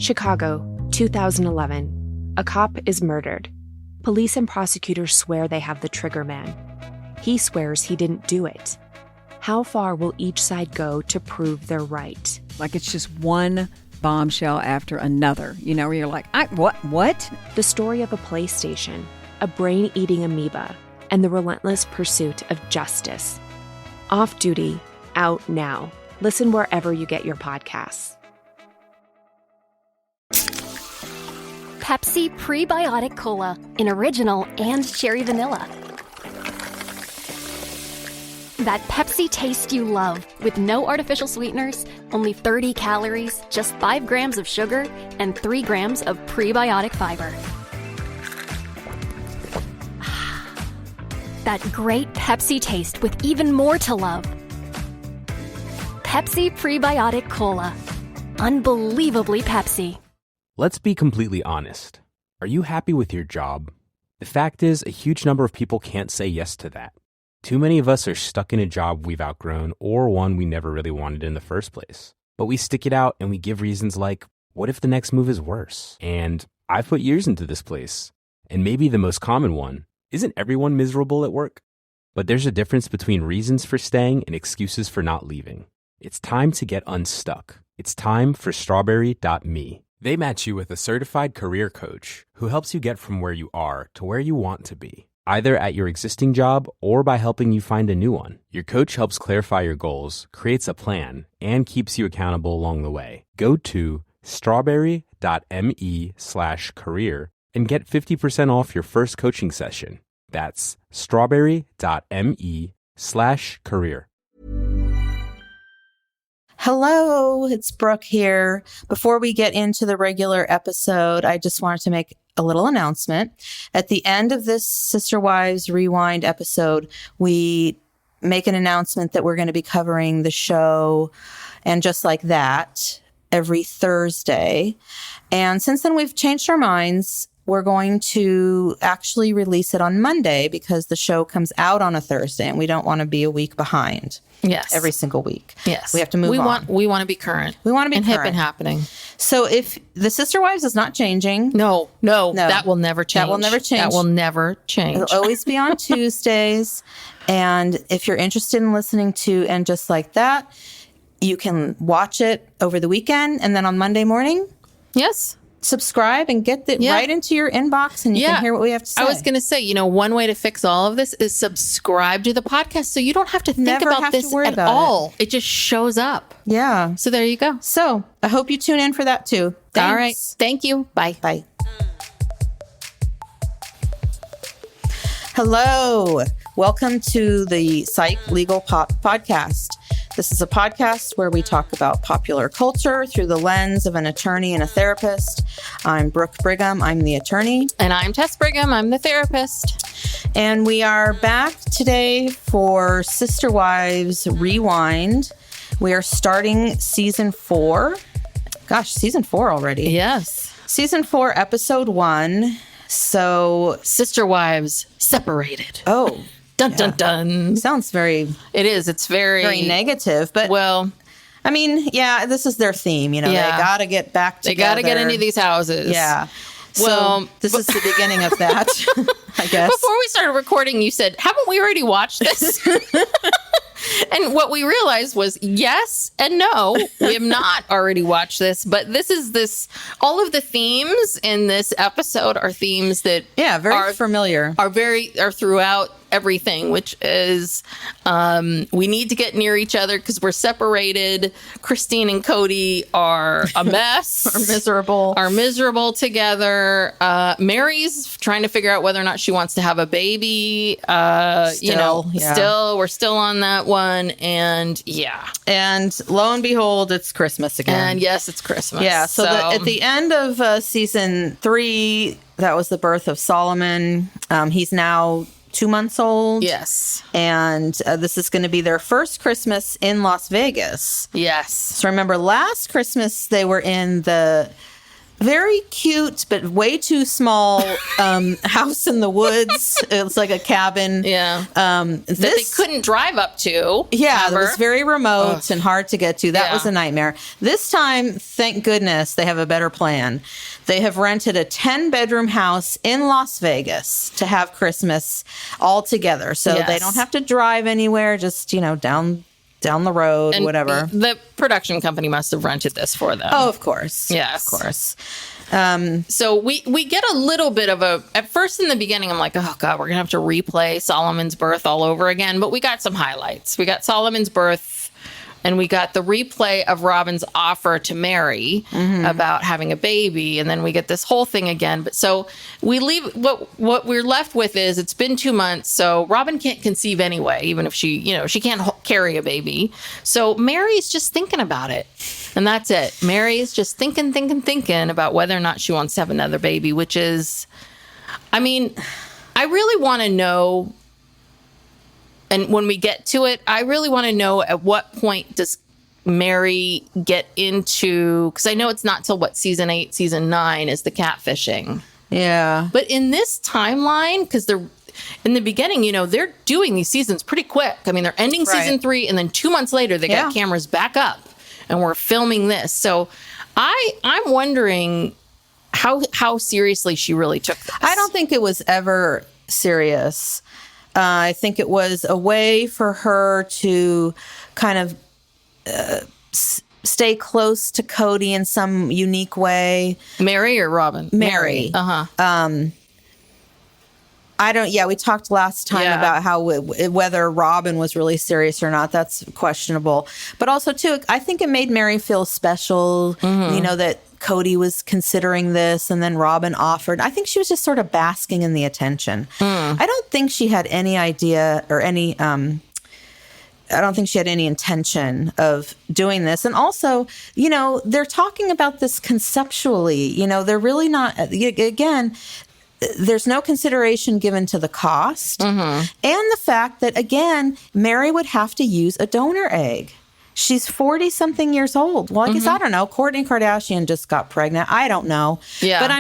Chicago, 2011. A cop is murdered. Police and prosecutors swear they have the trigger man. He swears he didn't do it. How far will each side go to prove they're right? Like it's just one bombshell after another, where you're like, what? The story of a PlayStation, a brain-eating amoeba, and the relentless pursuit of justice. Off Duty, out now. Listen wherever you get your podcasts. Pepsi Prebiotic Cola in original and cherry vanilla. That Pepsi taste you love, with no artificial sweeteners, only 30 calories, just 5 grams of sugar, and 3 grams of prebiotic fiber. That great Pepsi taste with even more to love. Pepsi Prebiotic Cola. Unbelievably Pepsi. Let's be completely honest. Are you happy with your job? The fact is, a huge number of people can't say yes to that. Too many of us are stuck in a job we've outgrown or one we never really wanted in the first place. But we stick it out and we give reasons like, what if the next move is worse? And I've put years into this place. And maybe the most common one, isn't everyone miserable at work? But there's a difference between reasons for staying and excuses for not leaving. It's time to get unstuck. It's time for Strawberry.me. They match you with a certified career coach who helps you get from where you are to where you want to be, either at your existing job or by helping you find a new one. Your coach helps clarify your goals, creates a plan, and keeps you accountable along the way. Go to strawberry.me/career and get 50% off your first coaching session. That's strawberry.me/career. Hello, it's Brooke here. Before we get into the regular episode, I just wanted to make a little announcement. At the end of this Sister Wives Rewind episode, we make an announcement that we're going to be covering the show and just like that every Thursday. And since then, we've changed our minds. We're going to actually release it on Monday because the show comes out on a Thursday and we don't want to be a week behind. Yes. Every single week. Yes. We have to move on. We want to be current. We want to be and current. hip and happening. So if the Sister Wives is not changing. No. That will never change. That will never change. That will never change. It'll always be on Tuesdays. And if you're interested in listening to And Just Like That, you can watch it over the weekend. And then on Monday morning. Yes. Subscribe and get it right into your inbox and you can hear what we have to say. I was going to say, one way to fix all of this is subscribe to the podcast so you don't have to think about this at all. It just shows up. Yeah. So there you go. So I hope you tune in for that too. Thanks. All right. Thank you. Bye. Bye. Hello. Welcome to the Psych Legal Pop Podcast. This is a podcast where we talk about popular culture through the lens of an attorney and a therapist. I'm Brooke Brigham. I'm the attorney. And I'm Tess Brigham. I'm the therapist. And we are back today for Sister Wives Rewind. We are starting season 4. Gosh, season 4 already. Yes. Season 4, episode 1. So, Sister Wives separated. Oh. Dun, dun, dun. Sounds very... It is. It's very negative, but... Well... I mean, this is their theme. They got to get back together. They got to get into these houses. Yeah. Well, so this is the beginning of that, I guess. Before we started recording, you said, haven't we already watched this? And what we realized was yes and no, we have not already watched this, but all of the themes in this episode are themes that very familiar, are throughout everything, which is we need to get near each other because we're separated. Christine and Kody are a mess. Are miserable together. Mary's trying to figure out whether or not she wants to have a baby. We're still on that one. And lo and behold, it's Christmas again. And yes, it's Christmas. Yeah. So at the end of season 3, that was the birth of Solomon. He's now 2 months old. Yes. And this is going to be their first Christmas in Las Vegas. Yes. So remember, last Christmas, they were in the very cute, but way too small house in the woods. It's like a cabin. Yeah. That they couldn't drive up to. Yeah, remember? it was very remote and hard to get to. That was a nightmare. This time, thank goodness, they have a better plan. They have rented a 10-bedroom house in Las Vegas to have Christmas all together. So they don't have to drive anywhere, just, down the road, and whatever. The production company must have rented this for them. Oh, of course. Yes. Of course. So we get a little bit of at first in the beginning, I'm like, oh God, we're going to have to replay Solomon's birth all over again. But we got some highlights. We got Solomon's birth. And we got the replay of Robin's offer to Mary about having a baby. And then we get this whole thing again. But so we leave what we're left with is it's been 2 months. So Robin can't conceive anyway, even if she can't carry a baby. So Mary's just thinking about it. And that's it. Mary's just thinking about whether or not she wants to have another baby, which is, I really want to know. And when we get to it, I really want to know at what point does Mary get into, because I know it's not till season 8, season 9 is the catfishing. Yeah. But in this timeline, because they're in the beginning, they're doing these seasons pretty quick. I mean, they're ending season 3, and then 2 months later, they got cameras back up, and we're filming this. So I'm wondering how seriously she really took this. I don't think it was ever serious. I think it was a way for her to kind of stay close to Kody in some unique way. Mary or Robin? Mary. We talked last time about how whether Robin was really serious or not. That's questionable. But also, too, I think it made Mary feel special, that Kody was considering this, and then Robin offered. I think she was just sort of basking in the attention. I don't think she had any idea or any. I don't think she had any intention of doing this. And also, they're talking about this conceptually. They're really not. Again, there's no consideration given to the cost and the fact that, again, Mary would have to use a donor egg. She's 40-something years old. Well, I guess, I don't know. Kourtney Kardashian just got pregnant. I don't know. Yeah. But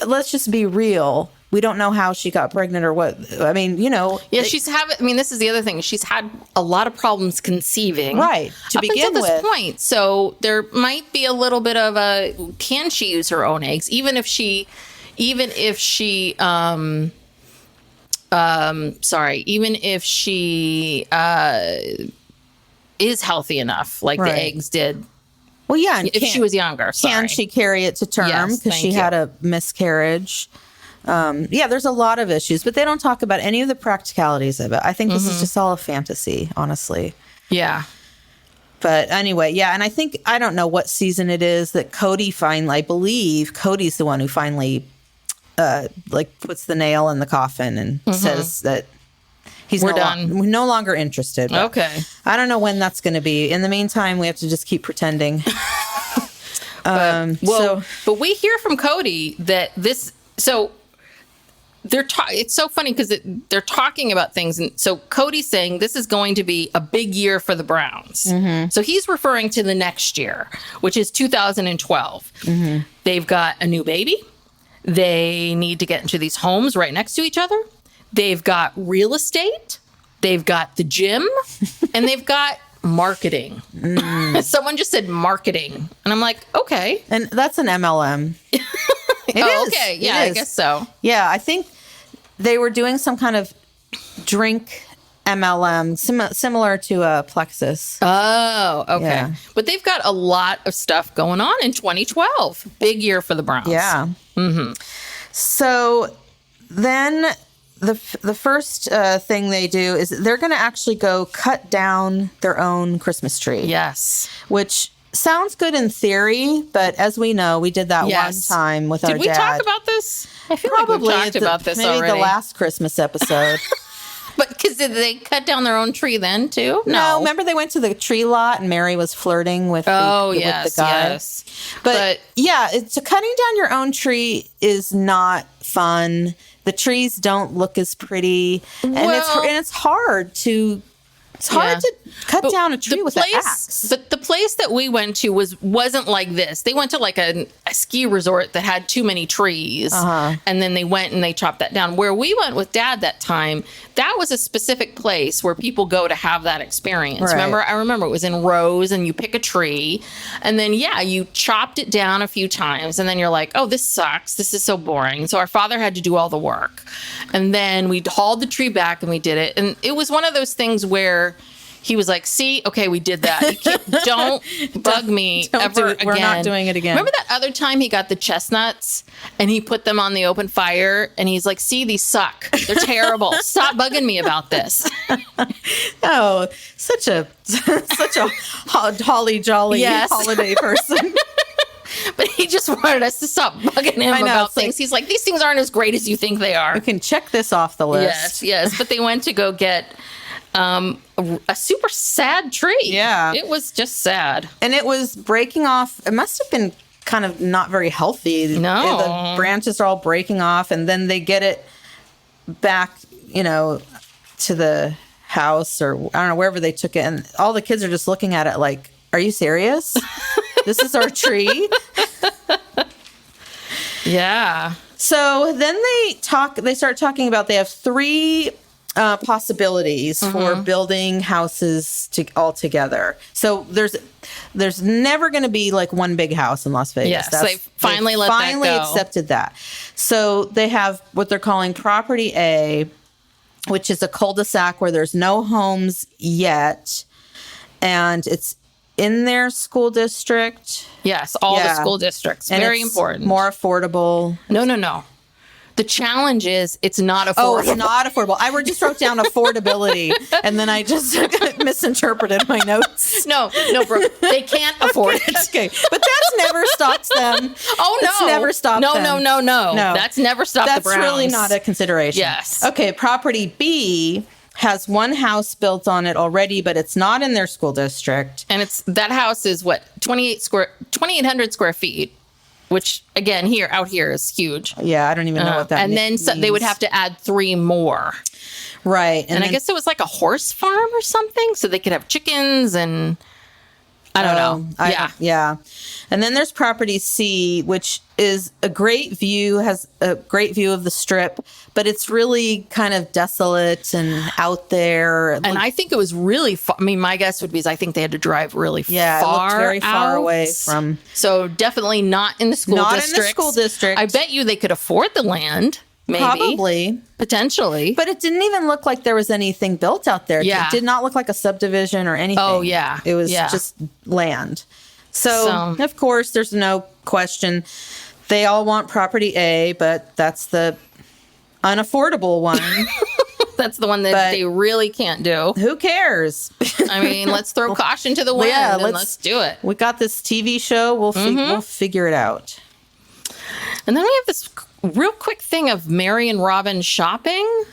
let's just be real. We don't know how she got pregnant or what. Yeah, she's having, this is the other thing. She's had a lot of problems conceiving. Right. To begin with. Up until this point. So there might be a little bit of can she use her own eggs? Even if she is healthy enough, like the eggs did. Well, yeah. And if she was younger. Can she carry it to term because she had a miscarriage? There's a lot of issues, but they don't talk about any of the practicalities of it. I think this is just all a fantasy, honestly. Yeah. But anyway, and I don't know what season it is that Kody finally, I believe Cody's the one who finally puts the nail in the coffin and says that we're no longer interested. Okay. I don't know when that's going to be. In the meantime, we have to just keep pretending. But we hear from Kody that this. So it's so funny because they're talking about things, and so Cody's saying this is going to be a big year for the Browns. So he's referring to the next year, which is 2012. They've got a new baby. They need to get into these homes right next to each other. They've got real estate, they've got the gym, and they've got marketing. Someone just said marketing. And I'm like, okay. And that's an MLM. It is. Okay. Yeah, I guess so. Yeah, I think they were doing some kind of drink MLM, similar to a Plexus. Oh, okay. Yeah. But they've got a lot of stuff going on in 2012. Big year for the Browns. Yeah. So then the first thing they do is they're going to actually go cut down their own Christmas tree. Yes. Which sounds good in theory, but as we know, we did that one time with our dad. Did we talk about this? I feel Probably like we've talked about this maybe already. the last Christmas episode. But because did they cut down their own tree then too? No, remember they went to the tree lot and Mary was flirting with the guy. Yes. But yeah, cutting down your own tree is not fun. The trees don't look as pretty, and it's hard to cut down a tree with an axe. But the place that we went to wasn't like this. They went to like a ski resort that had too many trees. And then they went and they chopped that down. Where we went with Dad that time, that was a specific place where people go to have that experience. Right. I remember it was in rows and you pick a tree and then, you chopped it down a few times and then you're like, oh, this sucks. This is so boring. So our father had to do all the work. And then we hauled the tree back and we did it. And it was one of those things where he was like, see, okay, we did that. Don't bug me ever again. We're not doing it again. Remember that other time he got the chestnuts and he put them on the open fire and he's like, see, these suck. They're terrible. Stop bugging me about this. Oh, such a holly jolly holiday person. But he just wanted us to stop bugging him about things. He's like, these things aren't as great as you think they are. You can check this off the list. Yes. But they went to go get a super sad tree. Yeah. It was just sad. And it was breaking off. It must have been kind of not very healthy. No. The branches are all breaking off, and then they get it back, to the house or I don't know, wherever they took it. And all the kids are just looking at it like, are you serious? This is our tree? Yeah. So then they start talking about they have 3 possibilities for building houses all together. So there's never going to be like one big house in Las Vegas. Yes, they finally accepted that. So they have what they're calling Property A, which is a cul-de-sac where there's no homes yet, and it's in their school district. Yes, all the school districts. And very it's important. More affordable. No. The challenge is it's not affordable. Oh, it's not affordable. I just wrote down affordability, and then I just misinterpreted my notes. No, Brooke. They can't afford it. Okay, but that's never stopped them. Oh, no. It's never stopped them. No. That's never stopped the Browns. That's really not a consideration. Yes. Okay, Property B has one house built on it already, but it's not in their school district. And that house is what, 2,800 square feet. Which, again, out here is huge. Yeah, I don't even know what that means. Then they would have to add 3 more. Right. And I guess it was like a horse farm or something, so they could have chickens and... I don't know. Yeah. And then there's Property C, which is a great view, has a great view of the Strip, but it's really kind of desolate and out there. And I think it was really far. I mean, my guess would be is I think they had to drive really far. Yeah, it looked very far away from. So definitely not in the school district. Not in the school district. I bet you they could afford the land. Maybe. Probably. Potentially. But it didn't even look like there was anything built out there. Yeah. It did not look like a subdivision or anything. Oh, yeah. It was just land. So, of course, there's no question. They all want Property A, but that's the unaffordable one. That's the one that they really can't do. Who cares? I mean, let's throw caution to the wind and let's do it. We got this TV show. We'll figure it out. And then we have this real quick thing of Mary and Robin shopping.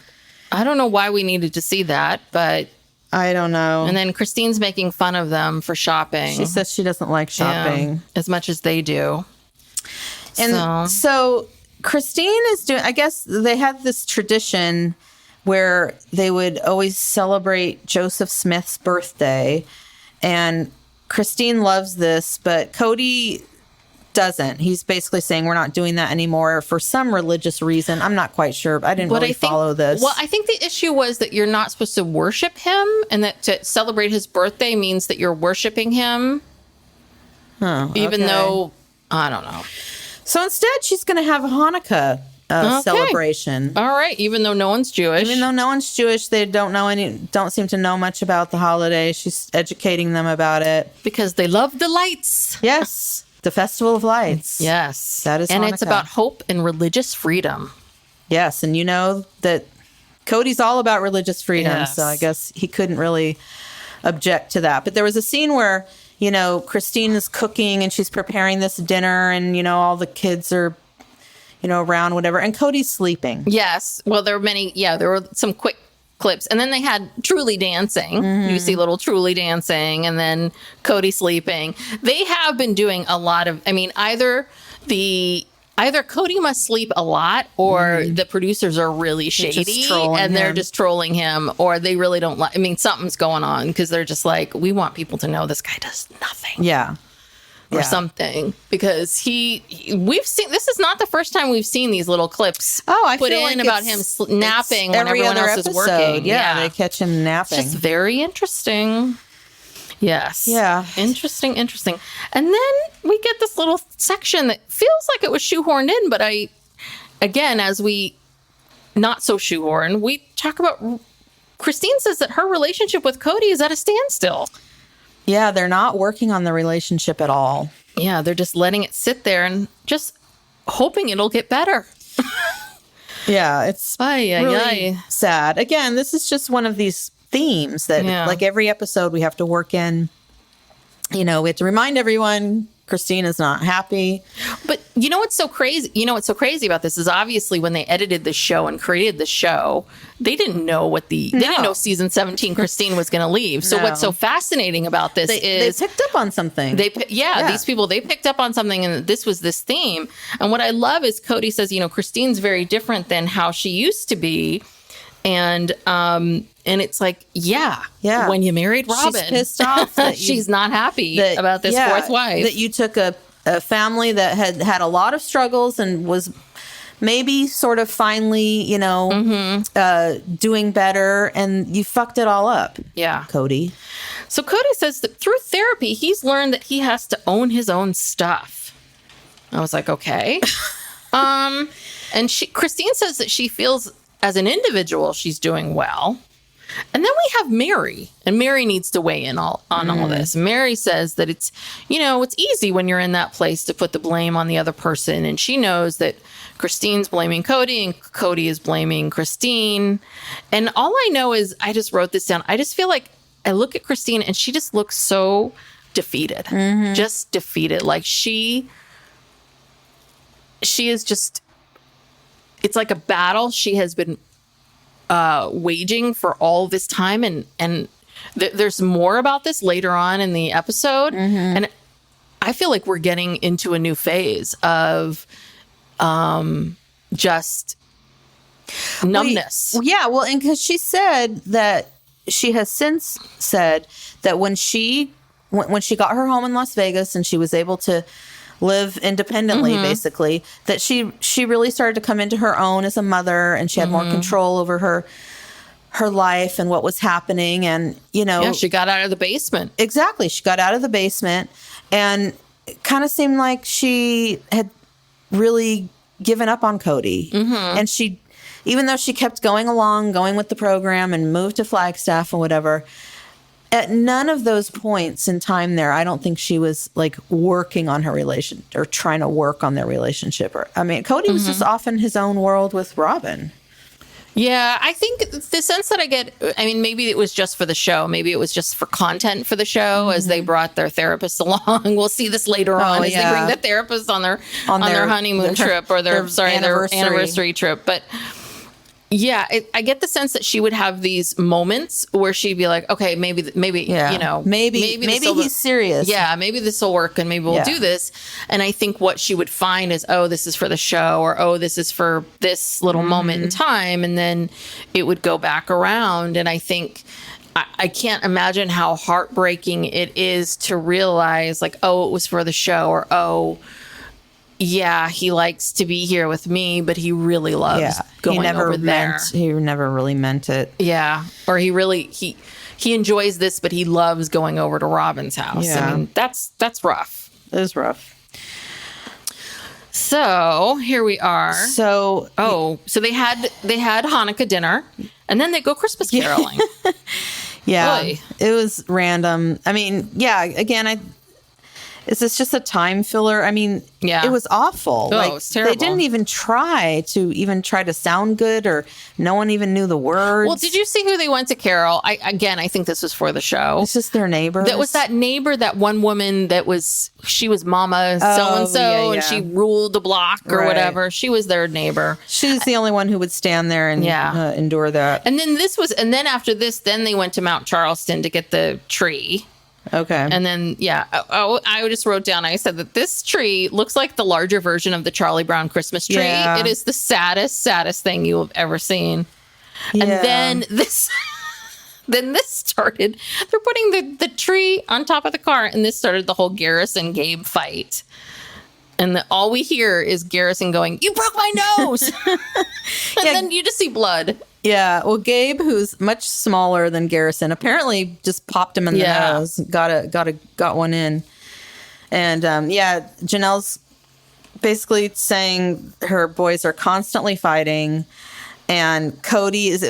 I don't know why we needed to see that, but... I don't know. And then Christine's making fun of them for shopping. She says she doesn't like shopping. As much as they do. And so Christine is doing... I guess they have this tradition where they would always celebrate Joseph Smith's birthday. And Christine loves this, but Kody doesn't. He's basically saying we're not doing that anymore for some religious reason. I'm not quite sure. I didn't really follow this. Well, I think the issue was that you're not supposed to worship him, and that to celebrate his birthday means that you're worshiping him. Even though, I don't know. So instead, she's going to have a Hanukkah celebration. All right. Even though no one's Jewish. They don't seem to know much about the holiday. She's educating them about it. Because they love the lights. Yes. The Festival of Lights. Yes. That is And Hanukkah. it's about hope and religious freedom. Yes. And you know that Cody's all about religious freedom. Yes. So I guess he couldn't really object to that. But there was a scene where, Christine is cooking and she's preparing this dinner and, all the kids are, around, whatever. And Cody's sleeping. Yes. Well, there were some quick clips. And then they had Truly dancing. You see little Truly dancing and then Kody sleeping. They have been doing a lot of, either Kody must sleep a lot or the producers are really shady and they're just trolling him, or they really don't something's going on because they're just like, we want people to know this guy does nothing. Yeah. or something, because we've seen, this is not the first time we've seen these little clips I put feel in like about him napping when every everyone other else is episode. working. Yeah, they catch him napping. It's just very interesting. Yes. Yeah. Interesting. And then we get this little section that feels like it was shoehorned in, but again, as we not so shoehorn, we talk about, Christine says that her relationship with Kody is at a standstill. Yeah, they're not working on the relationship at all. Yeah, they're just letting it sit there and just hoping it'll get better. Yeah, it's really sad. Again, this is just one of these themes that, like every episode, we have to work in. You know, we have to remind everyone Christine is not happy. But you know what's so crazy? You know what's so crazy about this is obviously when they edited the show and created the show, they didn't know they didn't know season 17 Christine was going to leave. So what's so fascinating about this is they picked up on something. These people, they picked up on something, and this was this theme. And what I love is Kody says, you know, Christine's very different than how she used to be. And it's like, when you married Robin, she's pissed off that she's not happy about this fourth wife. That you took a family that had a lot of struggles and was maybe sort of finally, you know, doing better, and you fucked it all up. Yeah, Kody. So Kody says that through therapy, he's learned that he has to own his own stuff. I was like, okay. And Christine says that she feels, as an individual, she's doing well. And then we have Mary, and Mary needs to weigh in on all this. Mary says that it's, you know, it's easy when you're in that place to put the blame on the other person. And she knows that Christine's blaming Kody and Kody is blaming Christine. And all I know is, I just wrote this down. I just feel like I look at Christine and she just looks so defeated, just defeated. Like she is just, it's like a battle she has been waging for all this time, and there's more about this later on in the episode, and I feel like we're getting into a new phase of just numbness. Well, and because she said that she has since said that when she got her home in Las Vegas and she was able to live independently, basically, that she really started to come into her own as a mother, and she had more control over her life and what was happening. And, you know, she got out of the basement. Exactly. She got out of the basement, and it kind of seemed like she had really given up on Kody. And she, even though she kept going with the program and moved to Flagstaff and whatever, at none of those points in time there, I don't think she was like working on her relation or trying to work on their relationship. Kody was just off in his own world with Robin. Yeah, I think the sense that I get, I mean, maybe it was just for the show. Maybe it was just for content for the show as they brought their therapist along. We'll see this later on as they bring the therapist on their honeymoon trip or their anniversary trip. But yeah, I get the sense that she would have these moments where she'd be like, okay, maybe you know, maybe he's serious. Yeah, maybe this will work, and maybe we'll do this. And I think what she would find is, oh, this is for the show, or oh, this is for this little moment in time, and then it would go back around. And I think I can't imagine how heartbreaking it is to realize, like, oh, it was for the show, or oh, yeah, he likes to be here with me, but he really loves going over there. He never really meant it. Yeah. Or he enjoys this, but he loves going over to Robin's house. Yeah. I mean, that's rough. It is rough. So here we are. So they had Hanukkah dinner, and then they go Christmas caroling. Boy. It was random. I mean, again, is this just a time filler? I mean, it was awful. Oh, it was terrible. They didn't even try to sound good, or no one even knew the words. Well, did you see who they went to carol? I think this was for the show. It's just their neighbor. That was that neighbor, that one woman she was Mama so-and-so, and she ruled the block or whatever. She was their neighbor. She's the only one who would stand there and endure that. And then after this, then they went to Mount Charleston to get the tree. Okay. And then, I just wrote down, I said that this tree looks like the larger version of the Charlie Brown Christmas tree. Yeah. It is the saddest thing you have ever seen. Yeah. And then then this started. They're putting the tree on top of the car, and this started the whole Garrison Gabe fight. And all we hear is Garrison going, "You broke my nose!" and then you just see blood. Yeah. Well, Gabe, who's much smaller than Garrison, apparently just popped him in the nose. Got one in. And Janelle's basically saying her boys are constantly fighting, and Cody's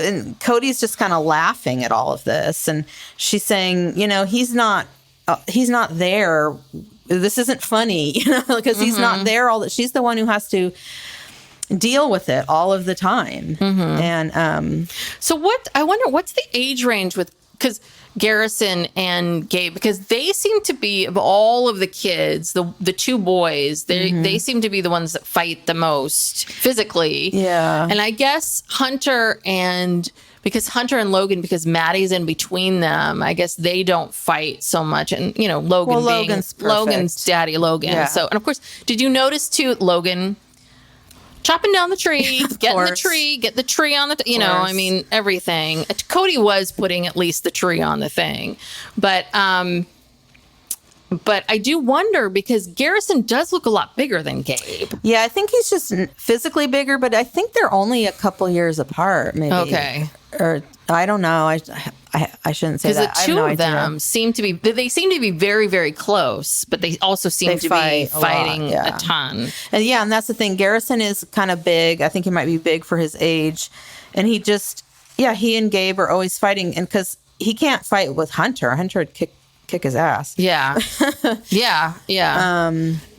just kind of laughing at all of this, and she's saying, he's not there. This isn't funny, because he's not there. She's the one who has to deal with it all of the time. And so I wonder what's the age range because Garrison and Gabe, because they seem to be, of all of the kids, the two boys, they seem to be the ones that fight the most physically. Yeah. And I guess because Hunter and Logan, because Maddie's in between them, I guess they don't fight so much. And, Logan's daddy, Logan. Yeah. So, and of course, did you notice too, Logan chopping down the tree, get the tree on the, everything. Kody was putting at least the tree on the thing. But I do wonder, because Garrison does look a lot bigger than Gabe. Yeah, I think he's just physically bigger, but I think they're only a couple years apart, maybe. Okay. Or I don't know. I shouldn't say that. Because the two of them seem to be very, very close, but they also seem to be fighting a ton. And that's the thing. Garrison is kind of big. I think he might be big for his age. And he and Gabe are always fighting. And because he can't fight with Hunter. Hunter would kick his ass. Yeah. Yeah.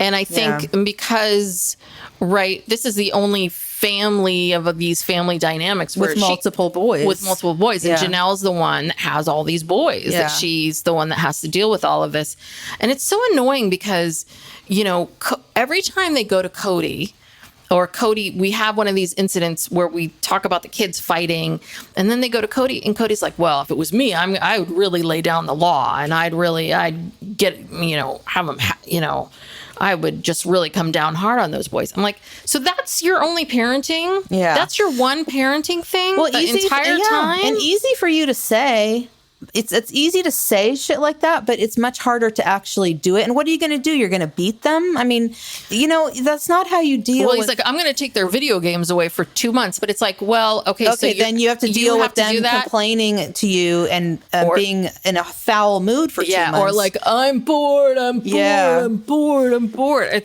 And I think because, this is the only family of these family dynamics with multiple boys. And Janelle's the one that has all these boys, that she's the one that has to deal with all of this. And it's so annoying because, every time they go to Kody, we have one of these incidents where we talk about the kids fighting, and then they go to Kody, and Cody's like, well, if it was me, I would really lay down the law, and I'd get, have them, I would just really come down hard on those boys. I'm like, so that's your only parenting? Yeah. That's your one parenting thing the entire time? And easy for you to say. It's easy to say shit like that, but it's much harder to actually do it. And what are you going to do? You're going to beat them? I mean, that's not how you deal with... Well, he's like, I'm going to take their video games away for 2 months. But it's like, well, okay, so then you have to deal with them complaining to you and being in a foul mood for 2 months. Or like, I'm bored. It's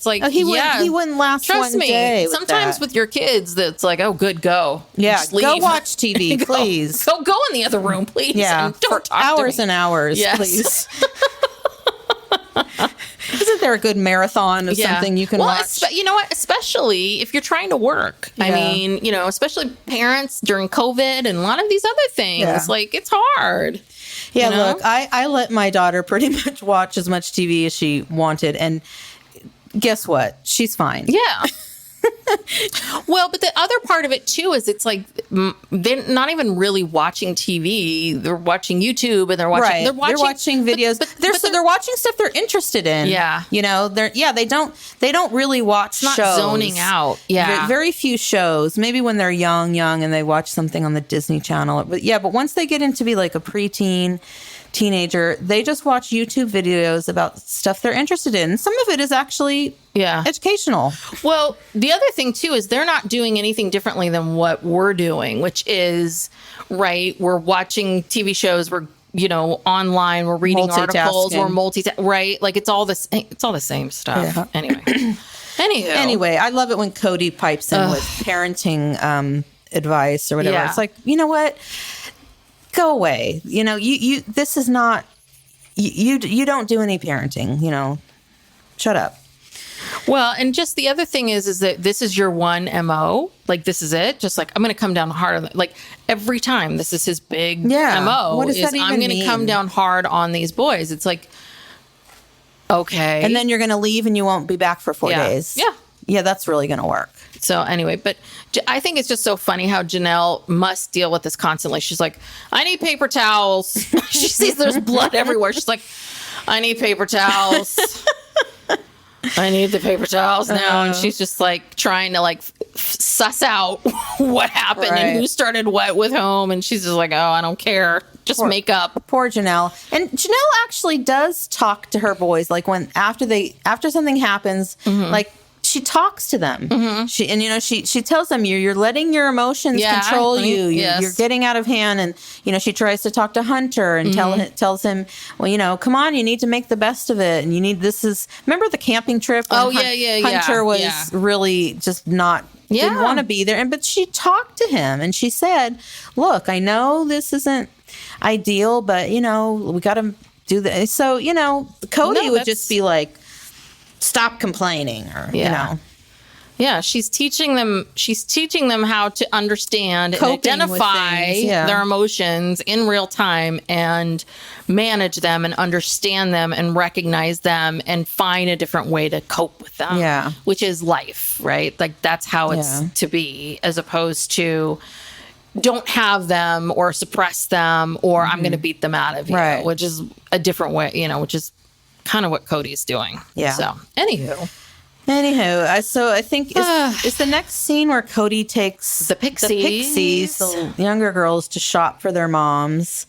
like, he wouldn't last trust one day. Sometimes with your kids, that's like, oh, good, go. Yeah, just leave. Go watch TV, please. Go in the other room, please. Yeah, and don't talk hours to me. And hours, please. Isn't there a good marathon of something you can watch? You know what? Especially if you're trying to work. Yeah. I mean, especially parents during COVID and a lot of these other things. Yeah. Like, it's hard. Yeah, look, I let my daughter pretty much watch as much TV as she wanted. And guess what? She's fine. Yeah. Well, but the other part of it too is it's like they're not even really watching TV. They're watching YouTube, and they're watching videos. But they're watching stuff they're interested in. Yeah, they don't really watch shows. Not zoning out. Yeah, very few shows. Maybe when they're young, and they watch something on the Disney Channel. But once they get into be like a preteen, teenager, they just watch YouTube videos about stuff they're interested in. Some of it is actually educational. Well, the other thing too is they're not doing anything differently than what we're doing, which is we're watching TV shows, we're online, we're reading articles, we're right? Like it's all the same stuff. Yeah. Anyway, I love it when Kody pipes in with parenting advice or whatever. Yeah. It's like, you know what? Go away. You this is not you don't do any parenting, shut up. Well, and just the other thing is that this is your one MO. Like, this is it. Just like, I'm going to come down hard on it. Like, every time, this is his big MO. What does that even I'm going to come down hard on these boys. It's like, okay. And then you're going to leave and you won't be back for 4 days. Yeah. Yeah, that's really going to work. So anyway, but I think it's just so funny how Janelle must deal with this constantly. She's like, I need paper towels. She sees there's blood everywhere. She's like, I need paper towels. I need the paper towels now. And she's just like trying to like suss out what happened and who started what with whom. And she's just like, oh, I don't care. Just make up. Poor Janelle. And Janelle actually does talk to her boys. Like when after something happens, like she talks to them. She tells them you're letting your emotions control you. You're getting out of hand. And she tries to talk to Hunter and tells him, well, come on, you need to make the best of it. And you need remember the camping trip? Hunter was really just not. Didn't want to be there. But she talked to him and she said, look, I know this isn't ideal, but we got to do this. So, Kody would just be like, stop complaining or, Yeah, she's teaching them how to understand and identify their emotions in real time and manage them and understand them and recognize them and find a different way to cope with them. Yeah. Which is life, right? Like that's how it's to be, as opposed to don't have them or suppress them or I'm going to beat them out of you, which is a different way, which is kind of what Cody's doing. Yeah. So, anywho, so I think it's the next scene where Kody takes the Pixies, the younger girls, to shop for their moms.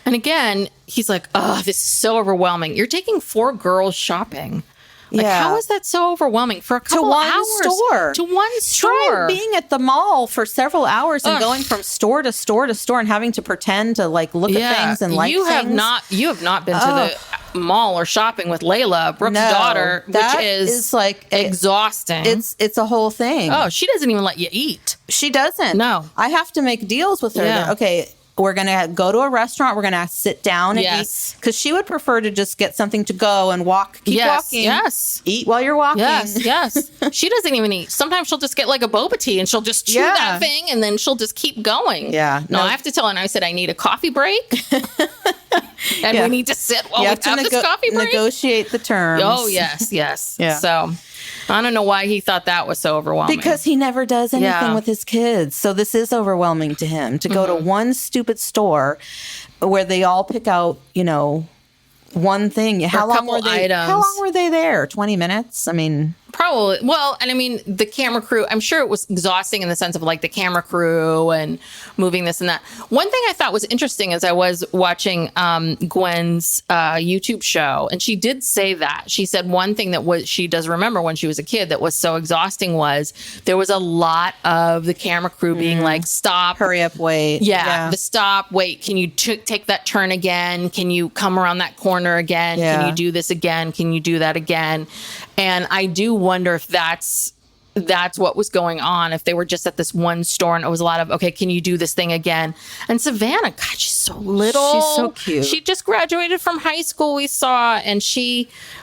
And again, he's like, oh, this is so overwhelming. You're taking 4 girls shopping. Like, how is that so overwhelming for a couple hours? To one store. Try being at the mall for several hours and going from store to store to store and having to pretend to like look at things and like you things. You have not been to the mall or shopping with Layla, Brooke's daughter, which is like exhausting. It's a whole thing. Oh, she doesn't even let you eat. She doesn't. No. I have to make deals with her. Yeah. Okay, we're going to go to a restaurant. We're going to sit down and eat. Because she would prefer to just get something to go and keep walking. Yes. Eat while you're walking. Yes. She doesn't even eat. Sometimes she'll just get like a boba tea and she'll just chew that thing and then she'll just keep going. Yeah. No, I have to tell her, and I said, I need a coffee break. And we need to sit while we have this coffee break. Negotiate the terms. Oh, yes. Yeah. So I don't know why he thought that was so overwhelming. Because he never does anything with his kids. So this is overwhelming to him to go to one stupid store where they all pick out, one thing. How long were they there? 20 minutes? I mean, probably. Well, and I mean, the camera crew, I'm sure it was exhausting in the sense of like the camera crew and moving this and that. One thing I thought was interesting as I was watching Gwen's YouTube show, and she did say that. She said one thing that she does remember when she was a kid that was so exhausting was there was a lot of the camera crew being like, stop. Hurry up, wait. Yeah. The stop, wait. Can you take that turn again? Can you come around that corner again? Yeah. Can you do this again? Can you do that again? And I do wonder if that's what was going on, if they were just at this one store and it was a lot of, okay, can you do this thing again? And Savannah, God, she's so little. She's so cute. She just graduated from high school, we saw, and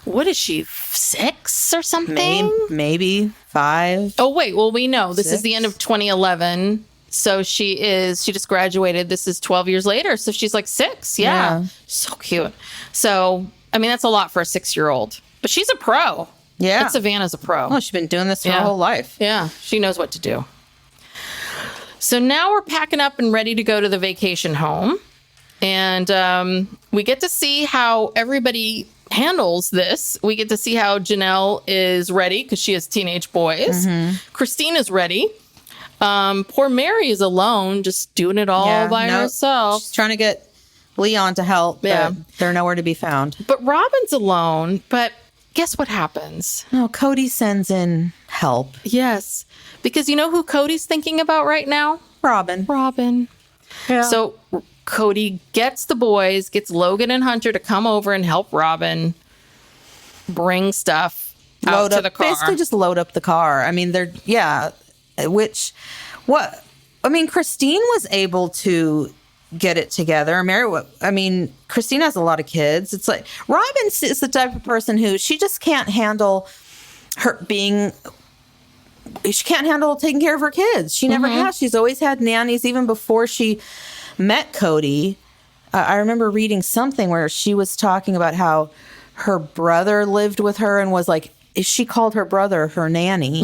what is she, 6 or something? Maybe 5. Oh, wait, well, we know. This is the end of 2011. So she just graduated. This is 12 years later. So she's like 6. Yeah. So cute. So, I mean, that's a lot for a 6-year-old. But she's a pro. Yeah. But Savannah's a pro. Oh, she's been doing this her whole life. Yeah. She knows what to do. So now we're packing up and ready to go to the vacation home. And we get to see how everybody handles this. We get to see how Janelle is ready because she has teenage boys. Christine is ready. Poor Mary is alone, just doing it all by herself. She's trying to get Leon to help, but they're nowhere to be found. But Robin's alone, but guess what happens? No, Kody sends in help. Yes, because you know who Cody's thinking about right now? Robin. Yeah. So Kody gets the boys, gets Logan and Hunter to come over and help Robin bring stuff out to the car. Basically just load up the car. I mean, Christine was able to get it together. Christine has a lot of kids. It's like Robin is the type of person who she just can't handle she can't handle taking care of her kids. She never has. She's always had nannies even before she met Kody. I remember reading something where she was talking about how her brother lived with her and was like, she called her brother her nanny.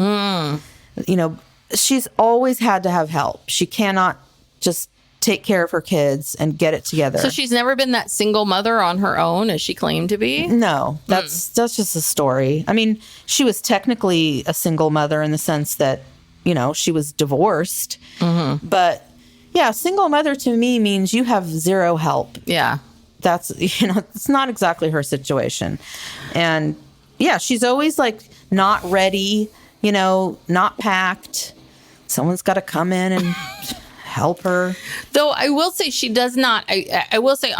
She's always had to have help. She cannot just take care of her kids and get it together. So she's never been that single mother on her own as she claimed to be? No, that's just a story. I mean, she was technically a single mother in the sense that, she was divorced. But yeah, single mother to me means you have zero help. Yeah. That's, it's not exactly her situation. And yeah, she's always like not ready, not packed. Someone's got to come in and help her. Though I will say she does not, I will say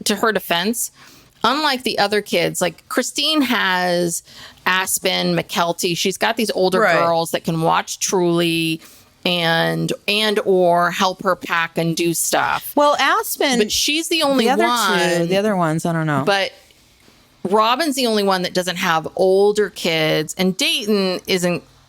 to her defense, unlike the other kids, like Christine has Aspen, McKelty. She's got these older girls that can watch Truly and or help her pack and do stuff. Well, Aspen, but she's the only one. The other ones, I don't know. But Robin's the only one that doesn't have older kids, and Dayton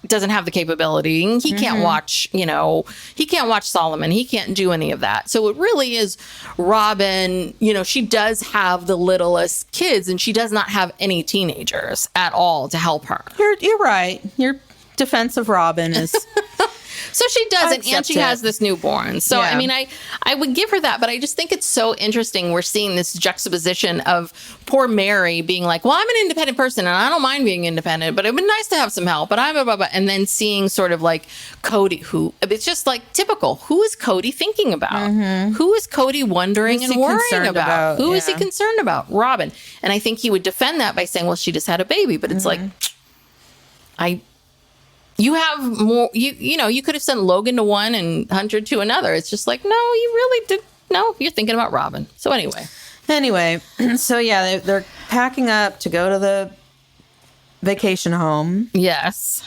doesn't have the capability. He can't watch, he can't watch Solomon. He can't do any of that. So it really is Robin, she does have the littlest kids, and she does not have any teenagers at all to help her. You're right. Your defense of Robin is... So she doesn't, and she has this newborn. So, yeah. I mean, I would give her that, but I just think it's so interesting. We're seeing this juxtaposition of poor Mary being like, well, I'm an independent person, and I don't mind being independent, but it would be nice to have some help, but I'm blah, blah, blah. And then seeing sort of like Kody, who, it's just like typical. Who is Kody thinking about? Who is Kody wondering and worrying about? Who is he concerned about? Robin. And I think he would defend that by saying, well, she just had a baby, but it's like, you have more, you could have sent Logan to one and Hunter to another. It's just like, no, you really did. No, you're thinking about Robin. So anyway, so yeah, they're packing up to go to the vacation home. Yes.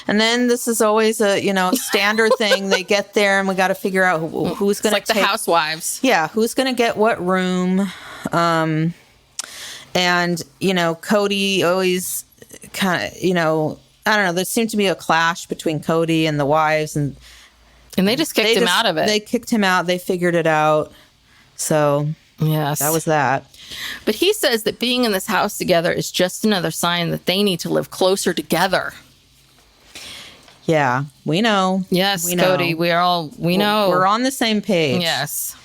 And then this is always a, standard thing. They get there and we got to figure out who's going to take. Like the housewives. Yeah. Who's going to get what room. And, Kody always kind of, I don't know. There seemed to be a clash between Kody and the wives, and they just kicked him out of it. They kicked him out. They figured it out. So yes, that was that. But he says that being in this house together is just another sign that they need to live closer together. Yeah, we know. Yes, we know. Kody, we know. We're on the same page. Yes.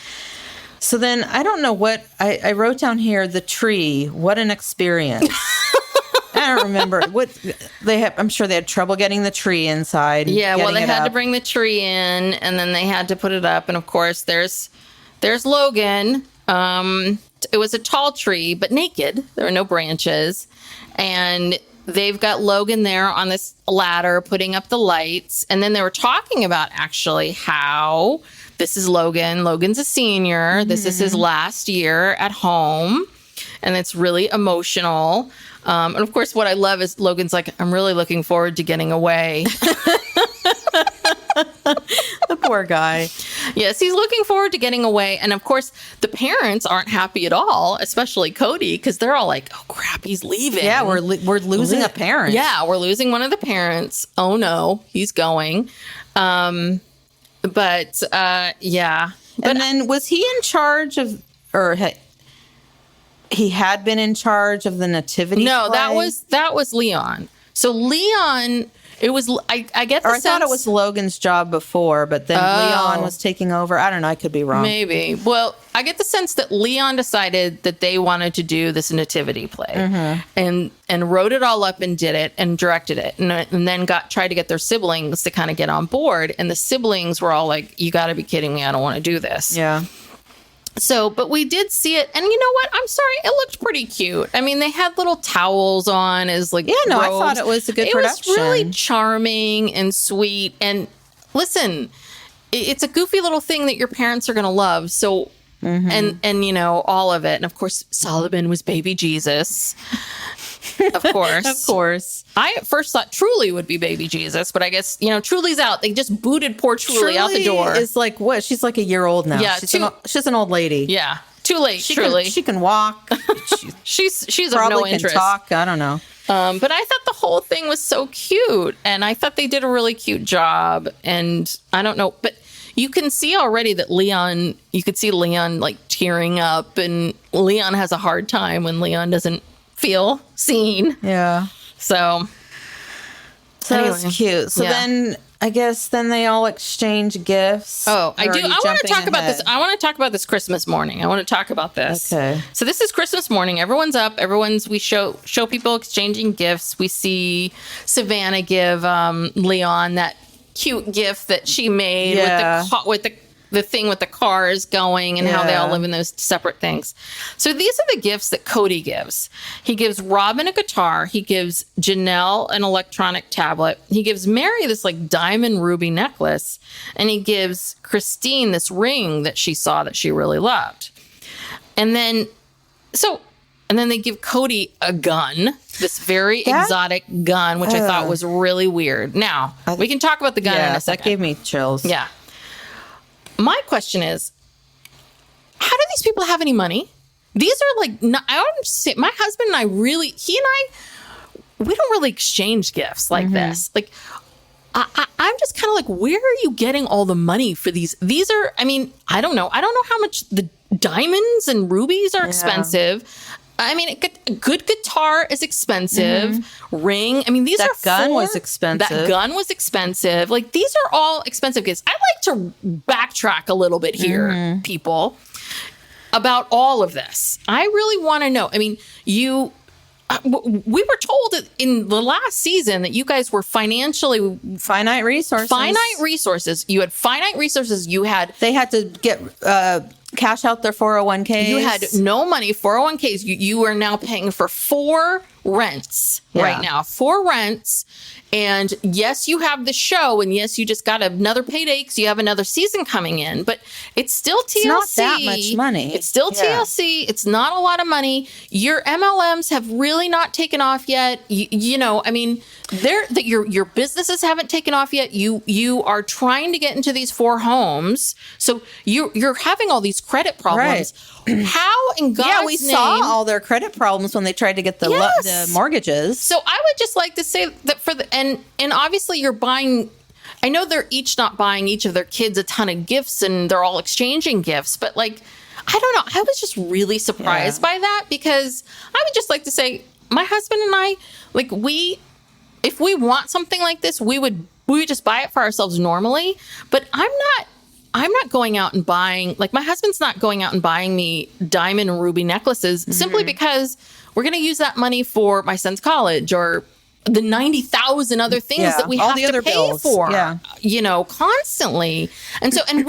So then I don't know what I wrote down here. The tree. What an experience. I don't remember what I'm sure they had trouble getting the tree inside. Yeah, well, they had to bring the tree in, and then they had to put it up. And of course, there's Logan. It was a tall tree, but naked. There were no branches, and they've got Logan there on this ladder putting up the lights. And then they were talking about actually how this is Logan. Logan's a senior. This is his last year at home, and it's really emotional. And of course, what I love is Logan's like, I'm really looking forward to getting away. The poor guy. Yes, he's looking forward to getting away. And of course, the parents aren't happy at all, especially Kody, because they're all like, oh, crap, he's leaving. Yeah, we're losing a parent. Yeah, we're losing one of the parents. Oh, no, he's going. Yeah. And then was he in charge of, or he had been in charge of the Nativity No, play? that was Leon. So Leon, it was, I get the sense. I thought it was Logan's job before, but then Leon was taking over. I don't know. I could be wrong. Maybe. Well, I get the sense that Leon decided that they wanted to do this Nativity play and wrote it all up and did it and directed it. And then tried to get their siblings to kind of get on board. And the siblings were all like, you got to be kidding me. I don't want to do this. Yeah. So, but we did see it, and you know what? I'm sorry, it looked pretty cute. I mean, they had little towels on as like robes. I thought it was a good production. It was really charming and sweet. And listen, it's a goofy little thing that your parents are going to love. So, and all of it. And of course, Solomon was baby Jesus. Of course. Of course. I at first thought Truly would be baby Jesus, but I guess, Truly's out. They just booted poor Truly out the door. Is like, what? She's like a year old now. Yeah. She's an old lady. Yeah. Too late, Truly. She can walk. She's probably of no interest. Can talk. I don't know. But I thought the whole thing was so cute. And I thought they did a really cute job. And I don't know. But you can see already that Leon like tearing up. And Leon has a hard time when Leon doesn't feel seen. Yeah. So So that was Anyway, cute. So yeah. then I guess they all exchange gifts. Oh, I Or are do. you I want to jumping talk about this. ahead? I want to talk about this Christmas morning. I want to talk about this. Okay. So this is Christmas morning. Everyone's up. We show people exchanging gifts. We see Savannah give Leon that cute gift that she made with the thing with the cars going and how they all live in those separate things. So these are the gifts that Kody gives. He gives Robin a guitar. He gives Janelle an electronic tablet. He gives Mary this like diamond ruby necklace. And he gives Christine this ring that she saw that she really loved. And then they give Kody a gun, this very exotic gun, which I thought was really weird. Now, we can talk about the gun in a second. That gave me chills. Yeah. My question is, how do these people have any money? These are like, I don't understand. My husband and I we don't really exchange gifts like this. Like, I'm just kind of like, where are you getting all the money for these? These are, I mean, I don't know. I don't know how much the diamonds and rubies are expensive. I mean, a good guitar is expensive. Ring. I mean, That gun was expensive. That gun was expensive. Like, these are all expensive gifts. I like to backtrack a little bit here, people, about all of this. I really want to know. I mean, we were told in the last season that you guys were financially Finite resources. You had finite resources. They had to get cash out their 401ks. You had no money, 401ks. You are now paying for 4 rents right now. 4 rents. And yes, you have the show. And yes, you just got another payday because you have another season coming in. But it's still TLC. It's not that much money. It's still TLC. It's not a lot of money. Your MLMs have really not taken off yet. You know, I mean, your businesses haven't taken off yet. You are trying to get into these 4 homes. So you're having all these credit problems. Right. How in God's we name? saw all their credit problems when they tried to get the mortgages. So I would just like to say that and obviously you're buying. I know they're each not buying each of their kids a ton of gifts and they're all exchanging gifts, but like, I don't know. I was just really surprised by that because I would just like to say my husband and I, like if we want something like this, we would just buy it for ourselves normally. But I'm not going out and buying, like my husband's not going out and buying me diamond and ruby necklaces simply because we're going to use that money for my son's college or the 90,000 other things that we all have the to other pay bills. for, constantly. And so, and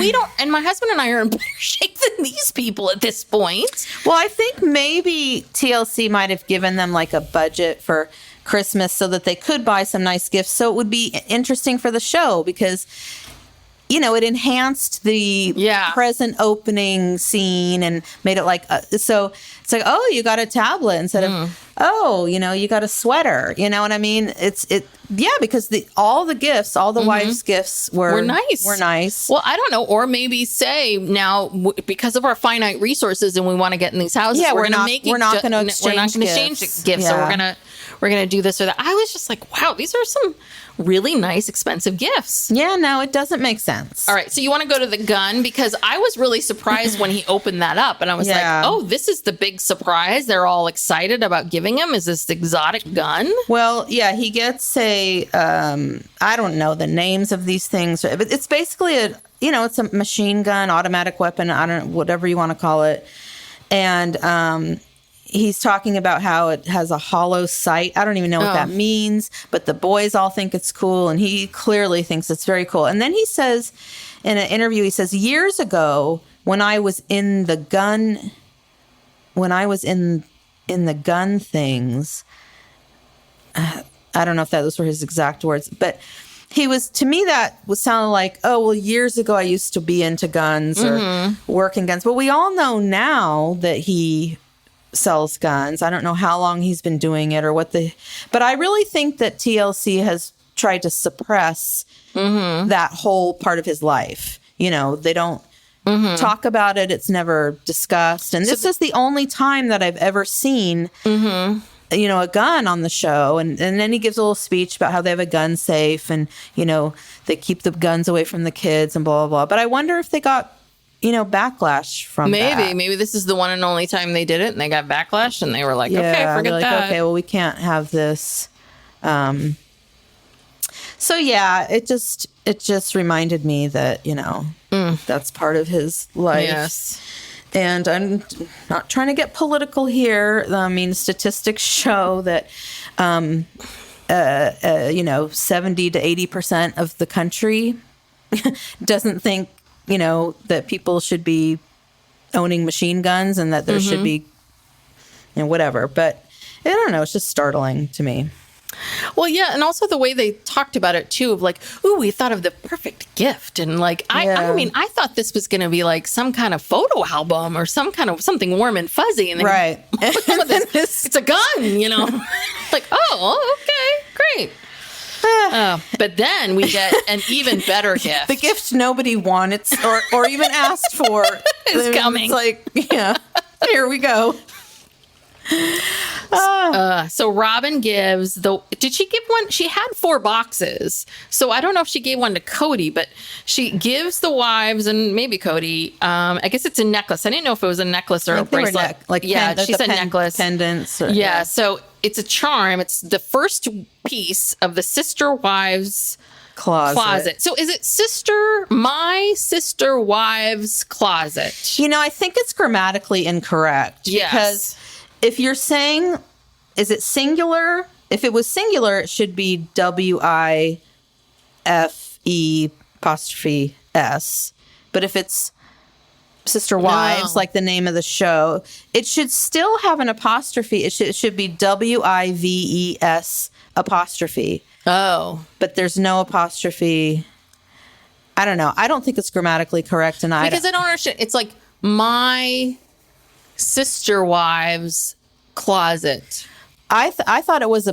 my husband and I are in better shape than these people at this point. Well, I think maybe TLC might have given them like a budget for Christmas so that they could buy some nice gifts. So it would be interesting for the show because, it enhanced the present opening scene and made it like, so it's like, oh, you got a tablet instead of, oh, you got a sweater. You know what I mean? Because all the gifts, all the wives' gifts were nice. Well, I don't know. Or maybe say now, because of our finite resources and we want to get in these houses, we're not going to exchange gifts. Yeah. So we're going to do this or that. I was just like, wow, these are some really nice, expensive gifts. Yeah, no, it doesn't make sense. All right. So you want to go to the gun? Because I was really surprised when he opened that up. And I was like, oh, this is the big surprise. They're all excited about giving him. Is this exotic gun? Well, yeah, he gets I don't know the names of these things. But it's basically it's a machine gun, automatic weapon, whatever you want to call it. And he's talking about how it has a hollow sight. I don't even know what that means, but the boys all think it's cool, and he clearly thinks it's very cool. And then he says in an interview, years ago, when I was in the gun things, I don't know if those were his exact words, but to me, that was sounding like, oh, well, years ago, I used to be into guns or work in guns. But we all know now that he sells guns. I don't know how long he's been doing it or but I really think that TLC has tried to suppress that whole part of his life. They don't talk about it. It's never discussed. And this is the only time that I've ever seen, a gun on the show. And then he gives a little speech about how they have a gun safe and, they keep the guns away from the kids and blah, blah, blah. But I wonder if they got backlash from that. Maybe this is the one and only time they did it and they got backlash and they were like, okay, forget that. Okay, well, we can't have this. So yeah, it just reminded me that, that's part of his life. Yes. And I'm not trying to get political here. I mean, statistics show that 70 to 80% of the country doesn't think, that people should be owning machine guns and that there should be, whatever. But I don't know. It's just startling to me. Well, yeah, and also the way they talked about it too, of like, ooh, we thought of the perfect gift, and like, I mean, I thought this was going to be like some kind of photo album or some kind of something warm and fuzzy, and then, right, it's a gun, like, oh, okay, great. But then we get an even better gift. The gift nobody wanted or even asked for is coming. It's like, yeah, here we go. So Robin gives did she give one? She had 4 boxes. So I don't know if she gave one to Kody, but she gives the wives and maybe Kody. I guess it's a necklace. I didn't know if it was a necklace or a bracelet. She said necklace. Pendants. So it's a charm. It's the first piece of the sister wives closet. So is it my sister wives closet? I think it's grammatically incorrect. Yes. Because if you're saying, is it singular? If it was singular, it should be WIFE''S. But if it's sister wives, like the name of the show, it should still have an apostrophe. It should be WIVES''. Oh. But there's no apostrophe. I don't know. I don't think it's grammatically correct. Because I don't understand. It's like my sister wives closet. I thought it was